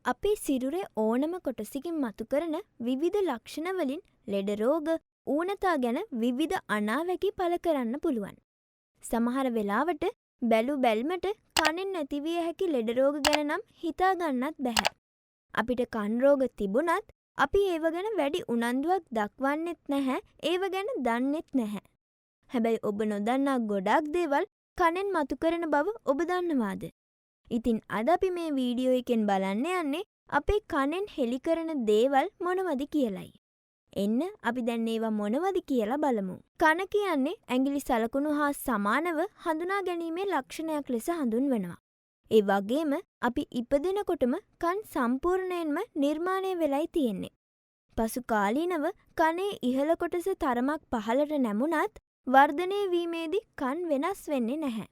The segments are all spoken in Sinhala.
අපේ සිරුරේ ඕනම කොටසකින් මතු කරන විවිධ ලක්ෂණ වලින් ලෙඩ රෝග, ඌනතා ගැන විවිධ අනාවැකි පළ කරන්න පුළුවන්. සමහර වෙලාවට බැලු බැල්මට කනෙන් නැතිවිය හැකි ලෙඩ රෝග ගැන නම් හිතා ගන්නත් බැහැ. අපිට කන් රෝග තිබුණත් අපි ඒව ගැන වැඩි උනන්දුවක් දක්වන්නෙත් නැහැ, ඒව ගැන දන්නෙත් නැහැ. හැබැයි ඔබ නොදන්නා ගොඩාක් දේවල් කනෙන් මතු කරන බව ඔබ දන්නවාද? ඉතින් අද අපි මේ වීඩියෝ එකෙන් බලන්න යන්නේ අපේ කනෙන් හෙළි කරන දේවල් මොනවද කියලයි. එන්න අපි දැන් ඒවා මොනවද කියලා බලමු. කන කියන්නේ ඇඟිලි සලකුණු හා සමානව හඳුනා ගැනීමේ ලක්ෂණයක් ලෙස හඳුන්වනවා. ඒ වගේම අපි ඉපදෙනකොටම කන් සම්පූර්ණයෙන්ම නිර්මාණය වෙලයි තියෙන්නේ. පසු කාලීනව කනේ ඉහළ කොටස තරමක් පහළට නැමුණත් වර්ධනය වීමේදී කන් වෙනස් වෙන්නේ නැහැ.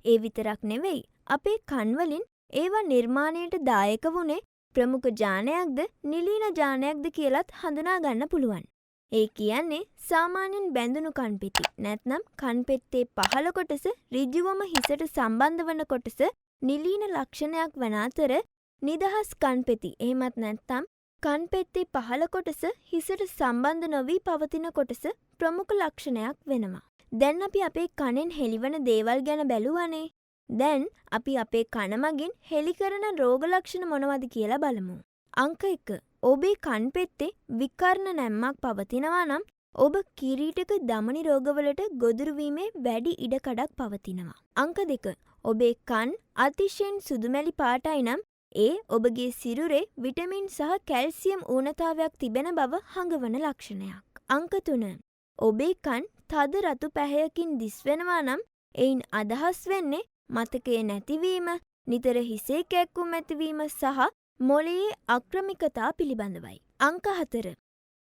ඒ විතරක් නෙවෙයි, අපේ කන් වලින් ඒවා නිර්මාණයට දායක වුණේ ප්‍රමුඛ ජානයක්ද නිලීන ජානයක්ද කියලත් හඳුනා ගන්න පුළුවන්. ඒ කියන්නේ සාමාන්‍යයෙන් බැඳුණු කන්පෙති නැත්නම් කන්පෙත්තේ පහළ කොටස ඍජුවම හිසට සම්බන්ධ වන කොටස නිලීන ලක්ෂණයක් වන අතර නිදහස් කන්පෙති එහෙමත් නැත්නම් කන්පෙත්තේ පහළ කොටස හිසට සම්බන්ධ නොවී පවතින කොටස ප්‍රමුඛ ලක්ෂණයක් වෙනවා. දැන් අපි අපේ කනෙන් හෙළිවන දේවල් ගැන බැලුවනේ. දැන් අපි අපේ කන මගින් හෙළි කරන රෝග ලක්ෂණ මොනවද කියලා බලමු. අංක 1. ඔබේ කන් පෙත්තේ විකර්ණ නැම්මක් පවතිනවා නම් ඔබ කිරීටක දමනි රෝගවලට ගොදුරු වීමේ වැඩි ඉඩකඩක් පවතිනවා. අංක 2. ඔබේ කන් අතිශයින් සුදුමැලි පාටයි නම් ඒ ඔබගේ සිරුරේ විටමින් සහ කැල්සියම් ඌනතාවයක් තිබෙන බව හඟවන ලක්ෂණයක්. අංක 3. ඔබේ කන් තද රතු පැහැයකින් දිස්වෙනවා නම් එයින් අදහස් වෙන්නේ මතකයේ නැතිවීම, නිතර හිසේ කැක්කුම් ඇතිවීම සහ මොළයේ අක්‍රමිකතා පිළිබඳවයි. අංක 4.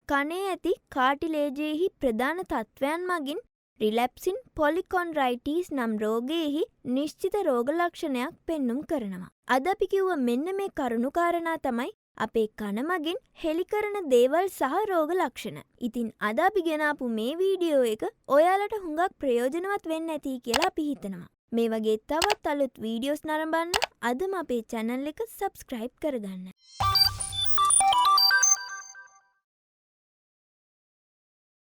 කනේ ඇති කාටිලේජයෙහි ප්‍රධාන තත්වයන් මගින් රිලැප්සින් පොලිකොන්ඩ්‍රයිටිස් නම් රෝගයෙහි නිශ්චිත රෝග ලක්ෂණයක් පෙන්නුම් කරනවා. අද අපි කිව්ව මෙන්න මේ කරුණු කාරණා තමයි අපේ කන මගින් හෙළි කරන දේවල් සහ රෝග ලක්ෂණ. ඉතින් අද අපි ගෙනාපු මේ වීඩියෝ එක ඔයාලට හුඟක් ප්‍රයෝජනවත් වෙන්න ඇති කියලා අපි හිතනවා. මේ වගේ තවත් අලුත් වීඩියෝස් නරඹන්න අදම අපේ channel එක subscribe කරගන්න.